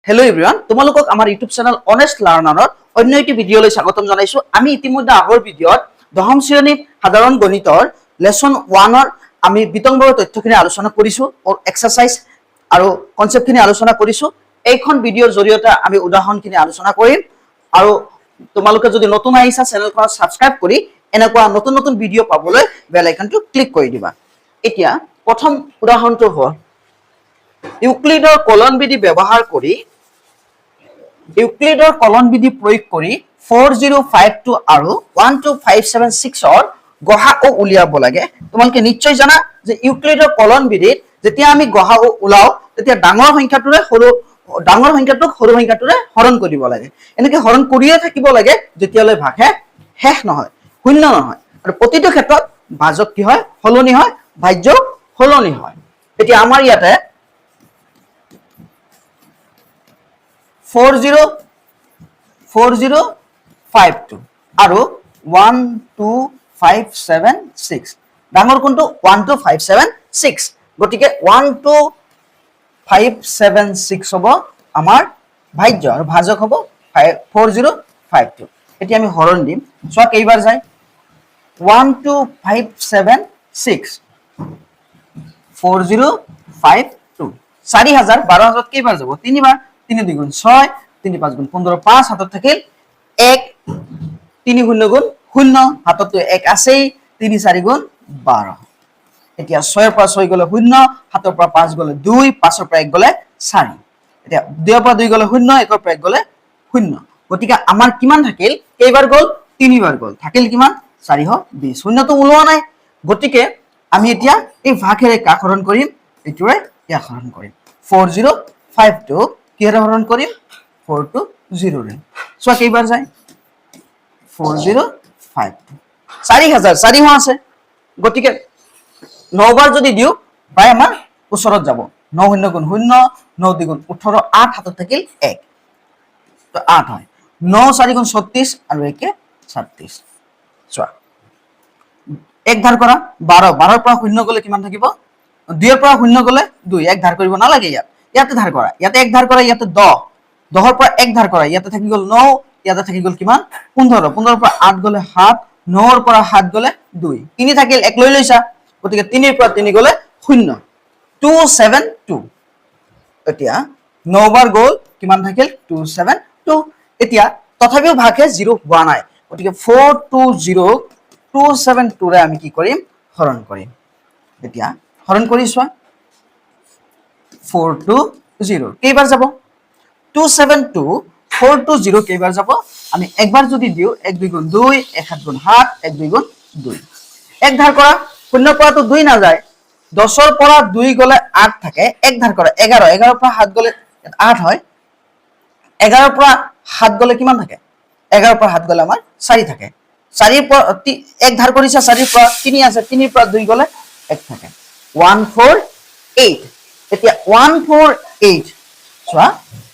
Hello' everyone, তোমালোকক আমাৰ YouTube channel honest লাৰ্ণাৰৰ অন্য এটি ভিডিঅ'লৈ স্বাগতম জনাইছো। আমি ইতিমধ্যে আগৰ ভিডিঅ'ত দশম শ্ৰেণীৰ সাধাৰণ গণিতৰ লেসন 1ৰ আমি বিতংভাৱে তথ্যখিনি আলোচনা কৰিছো, এক্সাৰসাইজ আৰু কনসেপ্টখিনি আলোচনা কৰিছো। এইখন ভিডিঅ'ৰ জৰিয়তে আমি উদাহৰণখিনি আলোচনা কৰিম আৰু তোমালোকে যদি নতুন আহিছা চেনেলখন সাবস্ক্ৰাইব কৰি এনেকুৱা নতুন নতুন ভিডিঅ' পাবলৈ বেল আইকনটো ক্লিক কৰি দিবা। এতিয়া প্ৰথম উদাহৰণটো হ'ল ইউক্লিডৰ কলন বিধি ব্যৱহাৰ কৰি ইউক্লিডৰ কলন বিধি প্ৰয়োগ কৰি 4052 আৰু 12576ৰ গসাউ উলিয়াব লাগে। তোমালোকে নিশ্চয় জানা যে ইউক্লিডৰ কলন বিধিত যেতিয়া আমি গসাউ উলাও তেতিয়া ডাঙৰ সংখ্যাটোৰে সৰু সংখ্যাটোৰে হৰণ কৰিব লাগে। এনেকৈ হৰণ কৰিয়ে থাকিব লাগে যেতিয়ালৈ ভাগে শেষ নহয়, শূন্য নহয়। আৰু প্ৰতিটো ক্ষেত্ৰত ভাজক কি হয়, সলনি হয়, ভাজ্য সলনি হয়। এতিয়া আমাৰ ইয়াতে 4052 আৰু 12576 ডাঙৰ কোনটো 12576 গতিকে 12576 হ'ব আমাৰ ভাজ্য আৰু ভাজক হ'ব 4052। এতিয়া আমি হৰণ দিম, চোৱা কেইবাৰ যায় 12576 4052 4000 12000 কেইবাৰ যাব, তিনিবাৰ। 3 2 গুণ 6, 3 5 গুণ 15, 5 হাতত থাকিল 1, 3 0 গুণ 0 হাততো 1 আছেই, 3 4 গুণ 12। এতিয়া 6 পৰা 6 গলে 0, 7 পৰা 5 গলে 2, 5 পৰা 1 গলে 4। এতিয়া 2 পৰা 2 গলে 0, 1 পৰা 1 গলে 0। গতিকে আমাৰ কিমান থাকিল, কেইবাৰ গল, তিনিবাৰ গল, থাকিল কিমান 420। শূন্যটো ওলোৱা নাই, গতিকে আমি এতিয়া এই ভাগেৰে কাক হৰণ কৰিম, এইটোৰে ইয়াক হৰণ কৰিম। 4052 কিহেৰে হৰণ কৰিম, 420ৰে। চোৱা কেইবাৰ যায় 4052 4000 4 আছে, গতিকে 9 বাৰ যদি দিও প্ৰায় আমাৰ ওচৰত যাব। 9 0 গুণ 0, 9 2 গুণ 18, 8 হাতত থাকিল 1 তো 8 হয়। 9 4 গুণ 36 আৰু 1 36। চোৱা এক ধাৰ কৰা 12, 12ৰ পৰা 0 গলে কিমান থাকিব, 2ৰ পৰা 0 গলে 2, এক ধাৰ কৰিব নালাগে। ইয়াতে ধাৰ কৰা, ইয়াতে এক ধাৰ কৰা, ইয়াতে 10, 10ৰ পৰা এক ধাৰ কৰা, ইয়াতে থাকি গল 9, ইয়াতে থাকি গল কিমান 15, 15ৰ পৰা 8 গলে 7, 9ৰ পৰা 7 গলে 2, 3 থাকিল 1 লৈ লৈছা, গতিকে 3ৰ পৰা 3 গলে 0, 272। এতিয়া 9 বাৰ গল, কিমান থাকিল 272। এতিয়া তথাপিও ভাগে 0 হোৱা নাই, গতিকে 420 272ৰে আমি কি কৰিম, হৰণ কৰিম। এতিয়া হৰণ কৰি চোৱা 420 কেইবাৰ যাব, 272 420 কেইবাৰ যাব, আমি একবাৰ যদি দিও 1 2 গুণ 2, 1 7 গুণ 7, 1 2 গুণ 2। এক ধাৰ কৰা, 0 পৰা তো 2 নাযায়, 10ৰ পৰা 2 গলে 8 থাকে, এক ধাৰ কৰা 11, 11ৰ পৰা 7 গলে 8 হয়, 11ৰ পৰা 7 গলে কিমান থাকে, 11ৰ পৰা 7 গলে আমাৰ 4 থাকে, 4ৰ পৰা এক ধাৰ কৰিছা, 4ৰ পৰা 3 আছে, 3ৰ পৰা 2 গলে 1 থাকে, 148। এতিয়া 148 চোৱা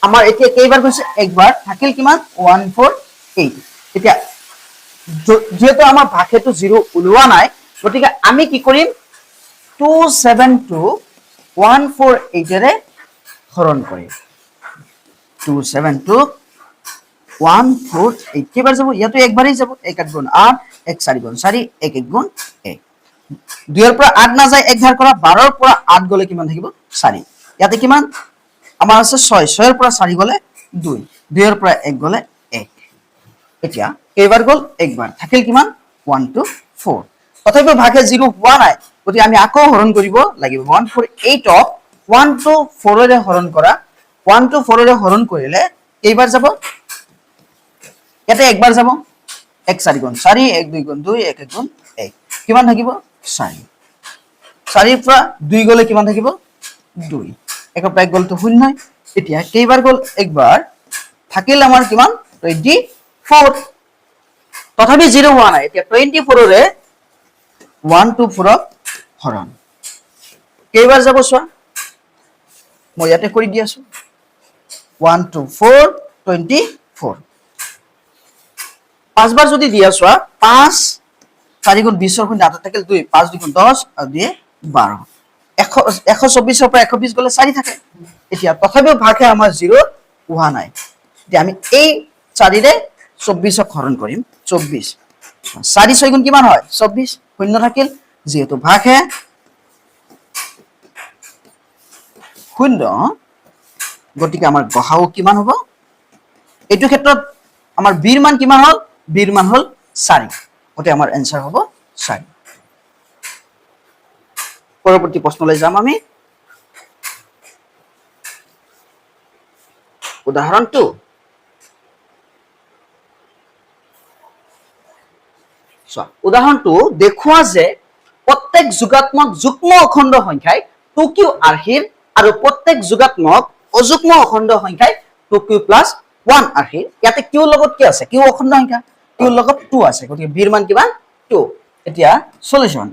আমাৰ এতিয়া কেইবাৰ গৈছে, একবাৰ, থাকিল কিমান 148। এতিয়া যেহেতু আমাৰ ভাগেটো 0 ওলোৱা নাই, গতিকে আমি কি কৰিম 272 148ৰে হৰণ কৰিম। 272 148 কেইবাৰ যাব, ইয়াতো একবাৰেই যাব, 1 8 গুণ 8, 1 4 গুণ 4, 1 1 গুণ 1। 2ৰ পৰা 8 নাযায়, এক ধাৰ কৰা, 12ৰ পৰা 8 গলে কিমান থাকিব 4, ইয়াতে কিমান আমাৰ আছে 6, 6ৰ পৰা 4 গলে 2, 2ৰ পৰা 1 গলে 1। এতিয়া কেইবাৰ গল, একবাৰ, থাকিল কিমান 124। তথাপিও ভাগে 0 হোৱা নাই, গতিকে আমি আকৌ হৰণ কৰিব লাগিব। 148ক 124ৰে হৰণ কৰা, 124ৰে হৰণ কৰিলে কেইবাৰ যাব, ইয়াতে একবাৰ যাব, 1 4 গুণ 4, 1 2 গুণ 2, 1 1 গুণ 1, কিমান থাকিব 4। 4ৰ পৰা 2 গলে কিমান থাকিব 2, 1ৰ পৰা 1 গলটো 0। এতিয়া কেইবাৰ গল, একবাৰ, থাকিল আমাৰ কিমান 24। তথাপি 0 হোৱা নাই, এতিয়া 24ৰে 124ক হৰণ কেইবাৰ যাব চোৱা, মই ইয়াতে কৰি দি আছো 124 24। 5 বাৰ যদি দিয়া চোৱা, 5 4 গুণ 20ৰ শূন্য হাতত থাকিল 2, 5 2 গুণ 10 আৰু 2 12, 124ৰ পৰা 120 গলে 4 থাকে। এতিয়া তথাপিও ভাগে আমাৰ 0 হোৱা নাই এতিয়া আমি এই 4ৰে 24ক হৰণ কৰিম 24 4 6 গুণ কিমান হয় 24 শূন্য থাকিল যেহেতু ভাগহে শূন্য গতিকে আমাৰ গসাউ কিমান হ'ব এইটো ক্ষেত্ৰত আমাৰ বিৰ মান কিমান হল বিৰ মান হল 4 গতিকে আমাৰ এনসাৰ হ'ব 4 পৰৱৰ্তী প্ৰশ্নলৈ যাম আমি উদাহৰণ 2 উদাহৰণটো দেখুৱা যে প্ৰত্যেক যোগাত্মক যুগ্ম অখণ্ড সংখ্যাই 2q আৰ্হিৰ আৰু প্ৰত্যেক যোগাত্মক অযুগ্ম অখণ্ড সংখ্যাই 2q + 1 আৰ্হিৰ ইয়াতে q লগত কি আছে q অখণ্ড সংখ্যা q লগত 2 আছে গতিকে b ৰ মান কিমান 2 এতিয়া সলিউশন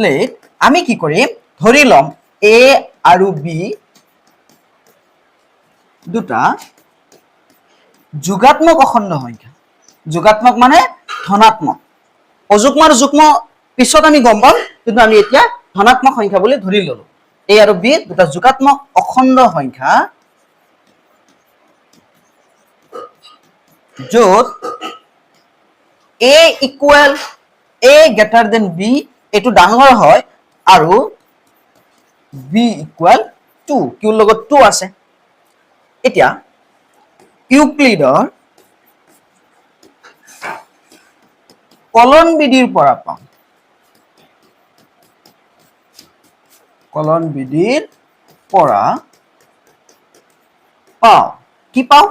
লেট আমি কি কৰিম ধৰি লম a আৰু b দুটা যোগাত্মক অখণ্ড সংখ্যা যোগাত্মক মানে ধনাত্মক অযুগ্ম আৰু যুগ্ম পিছত আমি গম পাম কিন্তু আমি এতিয়া ধনাত্মক সংখ্যা বুলি ধৰি ললো a আৰু b দুটা যোগাত্মক অখণ্ড সংখ্যা য'ত a equal a greater than b এটো ডাঙৰ হয় আৰু b ইকুৱেল 2 q লগত 2 আছে এতিয়া ইউক্লিডৰ কলন বিধিৰ পৰা পাম কলন বিধিৰ পৰা পাও কি পাও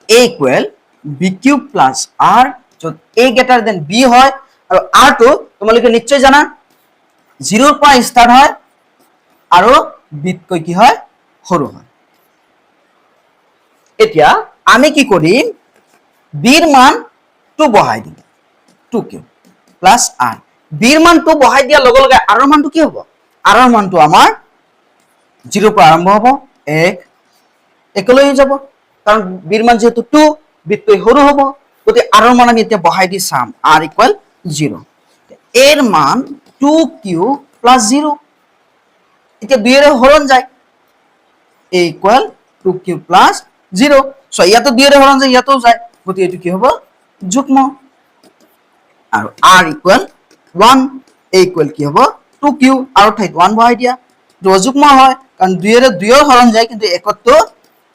a ইকুৱেল b³ + r য'ত a গ্ৰেটাৰ দেন b হয় আৰু r টো তোমালোকে নিশ্চয় জানা 0 ৰ পৰা ষ্টাৰ্ট হয় আৰু b তকৈ কি হয় সৰু হয় এতিয়া আমি কি কৰিম b ৰ মান 2 বহাই দিম 2q + r b ৰ মান 2 বহাই দিয়াৰ লগে লগে r ৰ মানটো কি হ'ব r ৰ মানটো আমাৰ 0 ৰ পৰা আৰম্ভ হ'ব 1 একলৈ যাব কাৰণ b ৰ মান যেহেতু 2 b তকৈ সৰু হ'ব গতিকে r ৰ মান আমি এতিয়া বহাই দি চাম r = 0 a ৰ মান 2q + 0 এতিয়া 2 ৰে হৰণ যায় a = 2q + 0 সো ইয়াতো 2 ৰে হৰণ যায় ইয়াতো যায় গতিকে এটো কি হ'ব যুগ্ম আৰু r = 1 a = কি হ'ব 2q আৰু ঠাইত 1 বহাই দিয়া যুগ্ম হয় কাৰণ 2 ৰে 2 ৰ হৰণ যায় কিন্তু একতো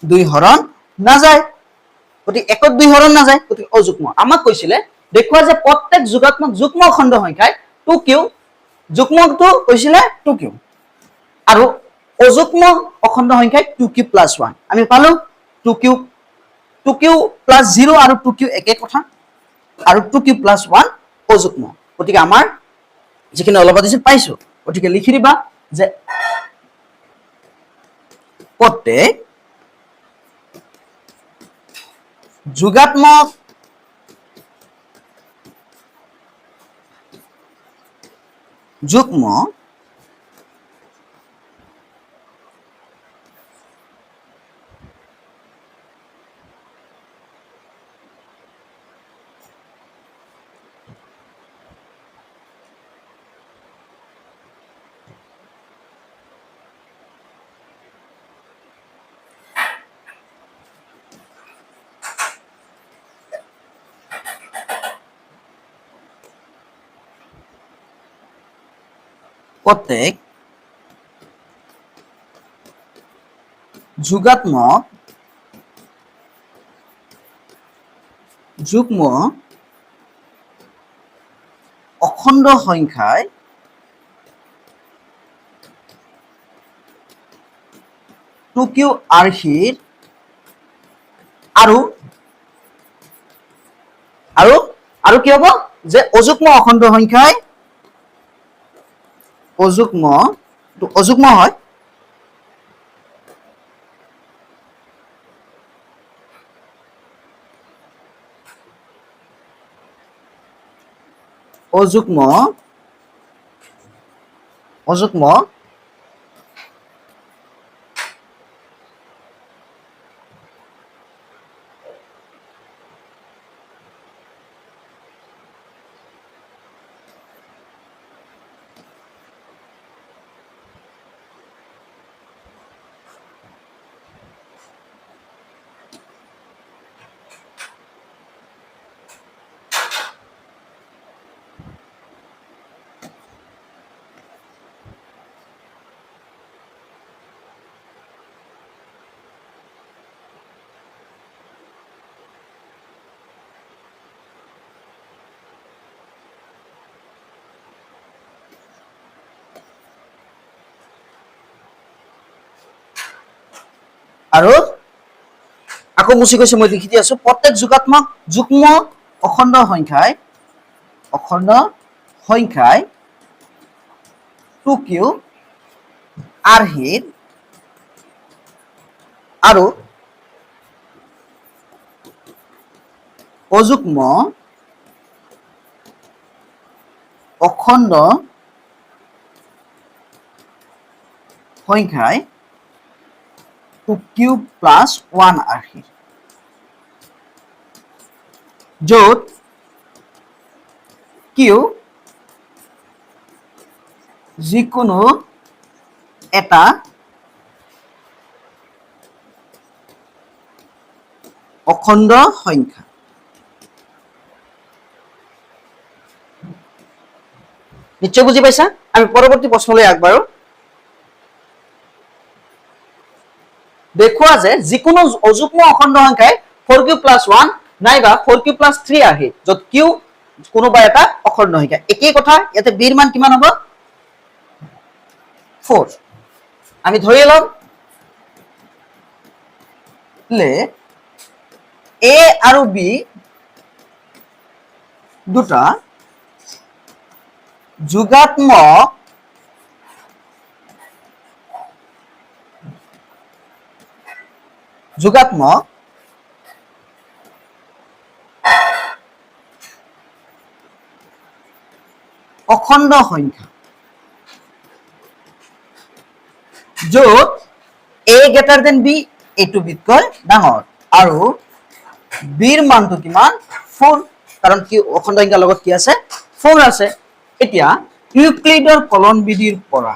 2 হৰণ না যায় গতিকে একত 2 হৰণ না যায় গতিকে অযুগ্ম আমাক কৈছিলে দেখুৱা যে প্ৰত্যেক যোগাত্মক যুগ্ম খণ্ড সংখ্যাই 2q যুগ্মটো কৈছিলে 2q আৰু অযুগ্ম অখণ্ড সংখ্যাই 2q + 1 আমি পালো 2q + 0 আৰু 2q একে কথা আৰু 2q + 1 অযুগ্ম গতিকে আমাৰ যিখিনি অলপ দিছে পাইছো গতিকে লিখি দিবা যে প্ৰত্যেক যোগাত্মক যুগ্ম প্ৰত্যেক যোগাত্মক যুগ্ম অখণ্ড সংখ্যায় 2q আৰ্হিৰ আৰু আৰু কি হ'ব যে অযুগ্ম অখণ্ড সংখ্যায় অযুগ্ম হয় অযুগ্ম আৰু আকৌ মুছি গৈছে, মই লিখি দি আছো, প্ৰত্যেক যুগ্ম অখণ্ড সংখ্যাই 2q আৰ্হিত আৰু অযুগ্ম অখণ্ড সংখ্যাই 2q প্লাছ 1 আৰ্হিত, য'ত q যিকোনো এটা অখণ্ড সংখ্যা। নিশ্চয় বুজি পাইছা? আমি পৰৱৰ্তী প্ৰশ্নলৈ আগবাঢ়ো। দেখুৱা যে যিকোনো অযুগ্ম অখণ্ড সংখ্যাই 4q প্লাছ 1 নাইবা 4q প্লাছ 3 আৰ্হিত, য'ত q কোনোবা এটা অখণ্ড সংখ্যা। একেই কথা, ইয়াতে বিৰ মান কিমান হ'ব? 4। আমি ধৰি লম এ আৰু বি দুটা যোগাত্মক অখণ্ড সংখ্যা, য'ত a গ্ৰেটাৰ দেন b, এইটো বিতকৈ ডাঙৰ, আৰু বিৰ মানটো কিমান? 4, কাৰণ কি অখণ্ড সংখ্যাৰ লগত কি আছে? 4 আছে। এতিয়া ইউক্লিডৰ কলন বিধিৰ পৰা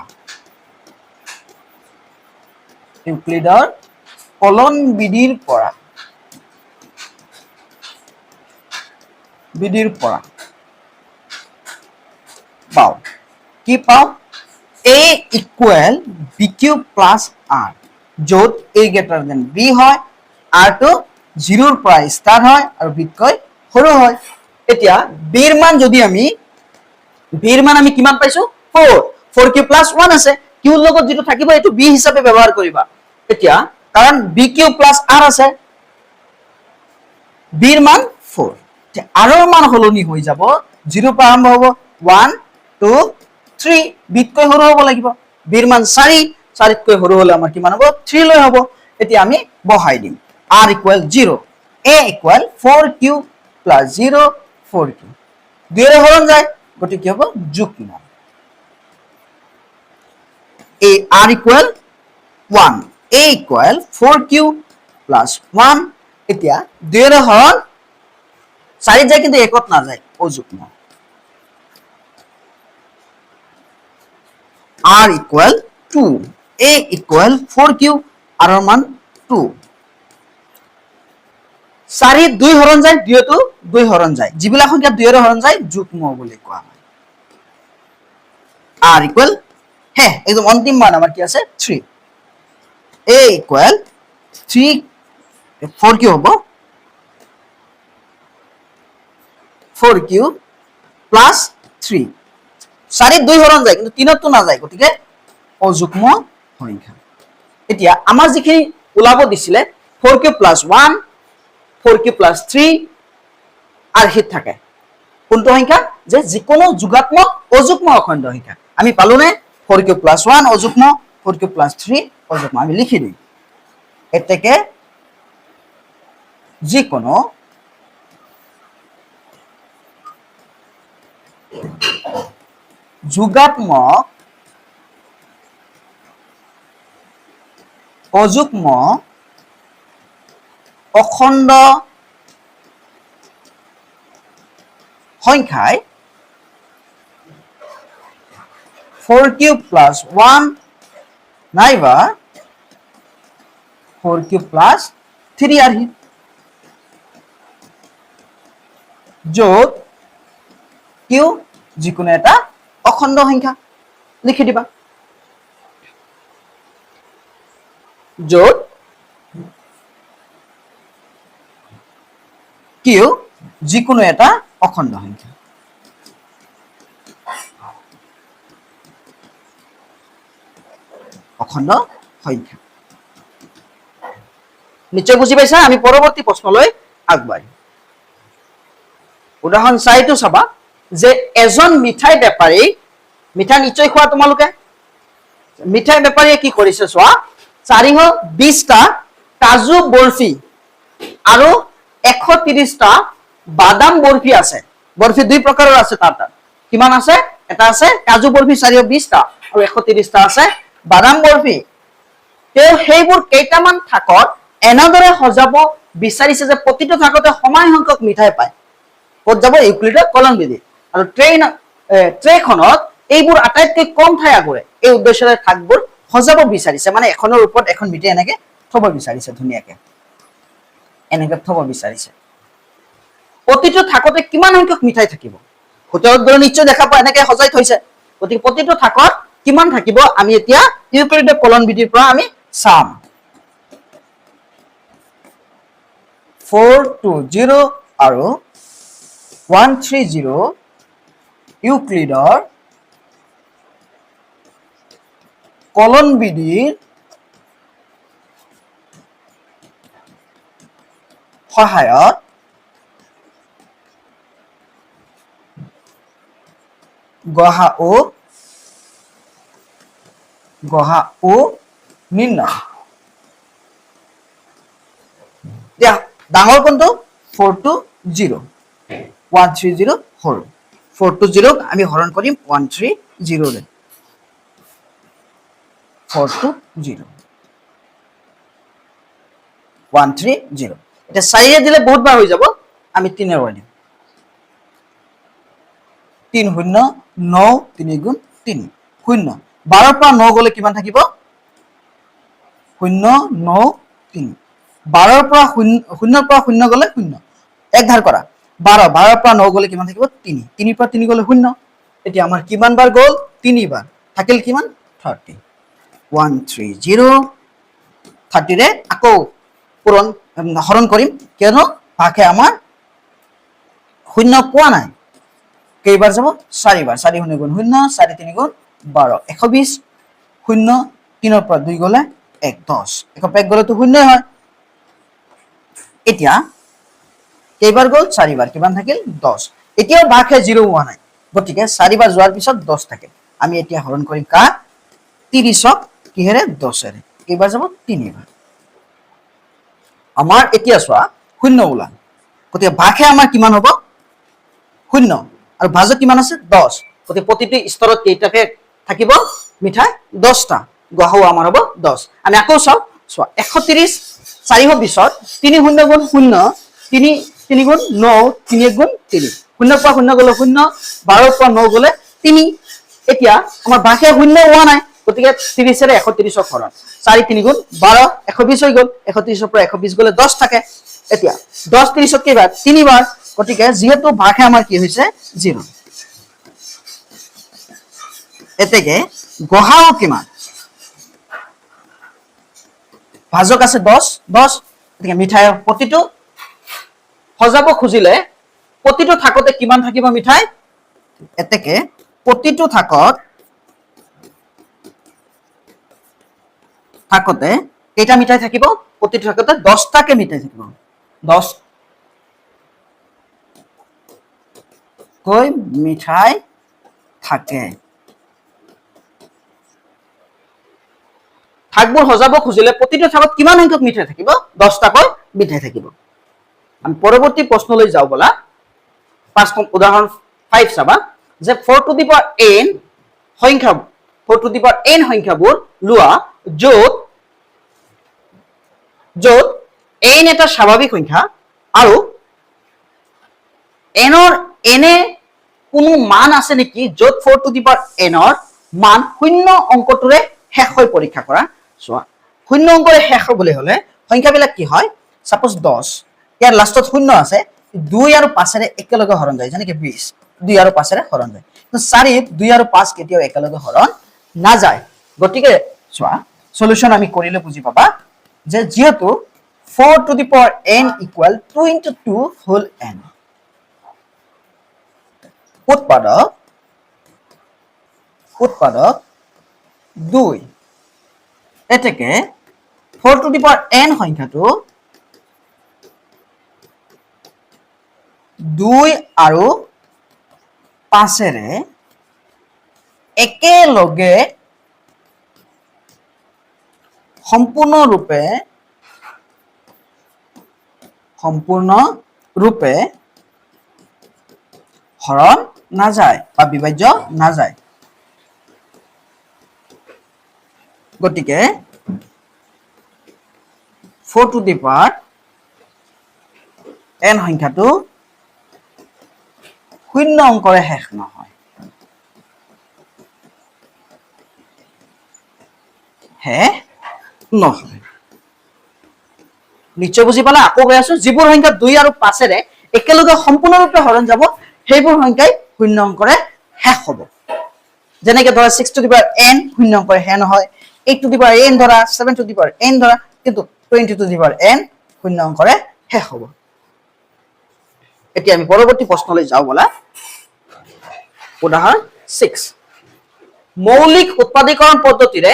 পাওঁ, কি পাওঁ? a equal bq plus r, য'ত a গ্ৰেটাৰ দেন b হয়, r টো 0ৰ পৰা ষ্টাৰ্ট হয় আৰু বিতকৈ সৰু হয়। এতিয়া বিৰ মান আমি কিমান পাইছো? 4। 4q প্লাছ 1 আছে, q লগত যিটো থাকিব এইটো b হিচাপে ব্যৱহাৰ কৰিবা। এতিয়া কাৰণ bq প্লাছ r আছে, বিৰ মান 4, r ৰ মান সলনি হৈ যাব, 0ৰ পৰা আৰম্ভ হ'ব 1 2 3, বিতকৈ সৰু হ'ব লাগিব। বিৰ মান 4, 4তকৈ সৰু হ'লে আমাৰ কিমান হ'ব? 3 লৈ হ'ব। এতিয়া আমি বহাই দিম r equal 0, a equal 4q plus 0 4q, 2ৰে হৰণ যায়, গতিকে হ'ব যুগ্ম। a r equal 1, a equal 4q plus 1, এতিয়া 2ৰে হৰণ 4 যায় কিন্তু 1ত নাযায়, অযুগ্ম। r equal 2, a equal 4q, r ৰ মান 2, 4 2 হৰণ যায়, 2টো 2 হৰণ যায়, যিবিলাক সংখ্যা 2ৰে হৰণ যায় যুগ্ম বুলি কোৱা হয়। r ইকুৱেল একদম অন্তিম মান আমাৰ কি আছে? 3, a ইকুৱেল 3 4q হ'ব 4q প্লাছ 3, 4 2 হৰণ যায় কিন্তু 3তটো নাযায়, গতিকে অযুগ্ম সংখ্যা। এতিয়া আমাৰ যিখিনি ওলাব দিছিলে 4q প্লাছ 1 4q প্লাছ 3 আৰ্হিত থাকে, কোনটো সংখ্যা? যে যিকোনো যোগাত্মক অযুগ্ম অখণ্ড সংখ্যা। আমি পালোনে? 4q প্লাছ 1 অযুগ্ম, 4q প্লাছ 3 অযুগ্ম। আমি লিখি দিম, এতেকে যিকোনো যোগাত্মক অযুগ্ম অখণ্ড সংখ্যাই 4q প্লাছ 1 নাইবা 4q প্লাছ 3 আৰ্হিত, য'ত q যিকোনো এটা অখণ্ড সংখ্যা। লিখি দিবা, য'ত q যিকোনো এটা অখণ্ড সংখ্যা। অখণ্ড সংখ্যা। নিশ্চয় বুজি পাইছা আমি পৰৱৰ্তী প্ৰশ্নলৈ আগবাঢ়ি উদাহৰণ 4টো চাবা যে এজন মিঠাই বেপাৰী মিঠাই নিশ্চয় খোৱা তোমালোকে মিঠাই বেপাৰীয়ে কি কৰিছে চোৱা 420টা কাজু বৰফি আৰু 130টা বাদাম বৰফি আছে বৰফি দুই প্ৰকাৰৰ আছে তাত কিমান আছে এটা আছে কাজু বৰফি 420টা আৰু 130টা আছে বাদাম বৰফি তেও সেইবোৰ কেইটামান থাকত এনেদৰে সজাব বিচাৰিছে যে প্ৰতিটো থাকতে সমান সংখ্যক মিঠাই পায় ক'ত যাব ইউক্লিডৰ কলন বিধি আৰু ট্ৰেখনত এইবোৰ আটাইতকৈ কম ঠাই আগৰে এই উদ্দেশ্যৰে থাকবোৰ সজাব বিচাৰিছে মানে এখনৰ ওপৰত এখন মিঠাই এনেকে থব বিচাৰিছে ধুনীয়াকে এনেকে থব বিচাৰিছে প্ৰতিটো থাকতে কিমান সংখ্যক মিঠাই থাকিব হোটেলত গৈ নিশ্চয় দেখা পায় এনেকে সজাই থৈছে গতিকে প্ৰতিটো থাকত কিমান থাকিব আমি এতিয়া ইউক্লিডৰ কলন বিধিৰ পৰা আমি চাম 420 আৰু 130 ইউক্লিডৰ কলন বিধিৰ সহায়ত গহা ও নিৰ্ণয় দিয়া ডাঙৰ কোনটো 420 130 সৰু 420 আমি হৰণ কৰিম 130 ৰে 420 130 এটা 4 দিলে বহুত বাৰ হৈ যাব আমি 3 ৰ দিম 3 শূন্য 9 3 গুণ 3 শূন্য 12 পৰা 9 গলে কিমান থাকিব 0 9 3 12 পৰা 0 পৰা 0 গলে 0 এক ধাৰ কৰা 12 পৰা 9 গলে কিমান থাকিব 3 3 পৰা 3 গলে 0 এতিয়া আমাৰ কিমান বাৰ গল 3 বাৰ থাকিল কিমান 30 130 30 ৰে আকৌ পূৰণ হৰণ কৰিম কিয়নো ভাগে আমাৰ 0 পোৱা নাই কেইবাৰ যাব 4 বাৰ 4 0 গুণ 0 4 3 গুণ 12 120 0 3 পৰা 2 গলে 1 10 1 গলে তো 0 হয় এতিয়া কেইবাৰ গল 4 বাৰ কিমান থাকিল 10 এতিয়াও ভাগে 0 হোৱা নাই গতিকে 4 বাৰ যোৱাৰ পিছত 10 থাকে আমি এতিয়া হৰণ কৰিম কা 30ক কিহেৰে 10 ৰে কেইবাৰ যাব 3 বাৰ আমাৰ এতিয়া চোৱা 0 ওলাল গতিকে ভাগে আমাৰ কিমান হ'ব 0 আৰু ভাজত কিমান আছে 10 গতিকে প্ৰতিটো স্তৰত কেইটাকে থাকিব মিঠাই 10টা গহাও আমাৰ হ'ব 10 আমি আকৌ চাও চোৱা 130 420ত 3 0 গুণ 0 3 3 গুণ 9 3 গুণ 3 0 পৰা 0 গলে 0 12 পৰা 9 গলে 3 এতিয়া আমাৰ ভাগে 0 হোৱা নাই গতিকে 30 ৰে 130ক হৰণ 4 3 গুণ 12 120 হৈ গল 130 পৰা 120 গলে 10 থাকে এতিয়া 10 30ত কেইবাৰ 3 বাৰ গতিকে যেহেতু ভাগে আমাৰ কি হৈছে 0 এতেকে গহাও কিমান ভাজক আছে 10 10 গতিকে মিঠাই প্ৰতিটো সজাব খুজিলে প্ৰতিটো থাকতে কিমান থাকিব মিঠাই এতেকে প্ৰতিটো থাকতে কেইটা মিঠাই থাকিব প্ৰতিটো থাকতে 10টাকে মিঠাই থাকিব 10 কৈ মিঠাই থাকে থাকবোৰ সজাব খুজিলে প্ৰতিটো থাকত কিমান সংখ্যক মিঠাই থাকিব 10টাকৈ মিঠাই থাকিব আমি পৰৱৰ্তী প্ৰশ্নলৈ যাও বলা উদাহৰণ 5 চাবা যে 4 টু দি পাৱাৰ n সংখ্যা 4 টু দি পাৱাৰ n সংখ্যাবোৰ লোৱা য'ত n এটা স্বাভাৱিক সংখ্যা আৰু n ৰ এনে কোনো মান আছে নেকি য'ত 4 টু দি পাৱাৰ n ৰ মান শূন্য অংকটোৰে শেষ হৈ পৰীক্ষা কৰা চোৱা শূন্য অংকৰে শেষ হ'বলৈ হলে সংখ্যাবিলাক কি হয় সাপোজ 10 ইয়াৰ লাষ্টত শূন্য আছে 2 আৰু 5 ৰে একেলগে হৰণ যায় যেনেকৈ 20 2 আৰু 5 ৰে হৰণ যায় তো 4 2 আৰু 5 কেতিয়াও একেলগে হৰণ না যায় গতিকে চোৱা সলিউশন আমি কৰিলে বুজি পাবা যে যেহেতু 4 to the power n equal 2 into 2 whole n উৎপাদক 2 এতেকে 4 টু দি পাৱাৰ n সংখ্যাটো 2 আৰু 5 একেলগে সম্পূৰ্ণৰূপে হৰণ নাযায় বা বিভাজ্য নাযায়। গতিকে 4 টু দি পাৱাৰ n সংখ্যাটো 0 অংকৰে শেষ নহয়। নহয়। নিশ্চয় বুজি পালা? আকৌ কৈ আছো, যিবোৰ সংখ্যা 2 আৰু 5 একেলগে সম্পূৰ্ণৰূপে হৰণ যাব সেইবোৰ সংখ্যাই 0 অংকৰে শেষ হ'ব। যেনেকে ধৰা 6 টু দি পাৱাৰ n 0 অংকৰে শেষ নহয়, 8 টু দি পাৱাৰ n ধৰা, 7 টু দি পাৱাৰ n ধৰা, কিন্তু 20 টু দি পাৱাৰ n 0 অংকৰে শেষ হ'ব। এতিয়া আমি পৰৱৰ্তী প্ৰশ্নলৈ যাওঁ বলা। উদাহৰণ 6, মৌলিক উৎপাদীকৰণ পদ্ধতিৰে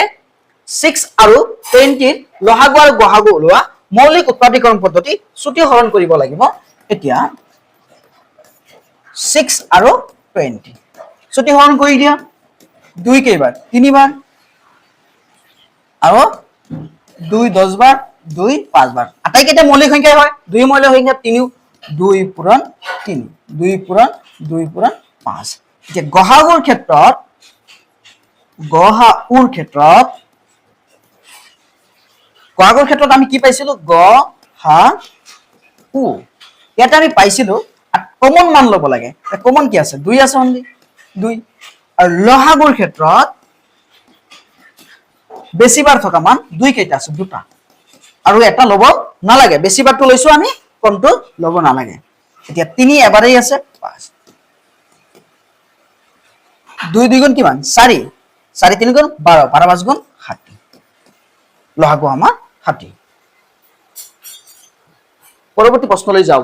6 আৰু 20 লসাগু আৰু গসাগু ওলোৱা মৌলিক উৎপাদীকৰণ পদ্ধতি চুটি হৰণ কৰিব লাগিব। এতিয়া 6 আৰু 20 চুটি হৰণ কৰি দিয়া। 2 কেইবাৰ? 3 বাৰ। আৰু 2 10 বাৰ, 2 5 বাৰ। আটাইকেইটা মৌলিক সংখ্যাই হয়। 2 মৌলিক সংখ্যা 3, 2 পূৰণ 3, 2 পূৰণ 2 পূৰণ 5। এতিয়া গসাগুৰ ক্ষেত্ৰত আমি কি পাইছিলো? গ হা উ। ইয়াতে আমি পাইছিলো কমন মান ল'ব লাগে। কমন কি আছে? 2 আছে অনলি 2। আৰু লসাগুৰ ক্ষেত্ৰত বেছিবাৰ থকা মান 2 কেইটা আছে? 2টা। আৰু এটা ল'ব নালাগে। বেছিবাৰটো লৈছো আমি, কমটো ল'ব নালাগে। এতিয়া 3 এবাৰেই আছে, 5। 2 2 গুণ কিমান? 4। 4 3 গুণ 12, 12 5 গুণ 60। লসাগু আমাৰ 60। পৰৱৰ্তী প্ৰশ্নলৈ যাওঁ।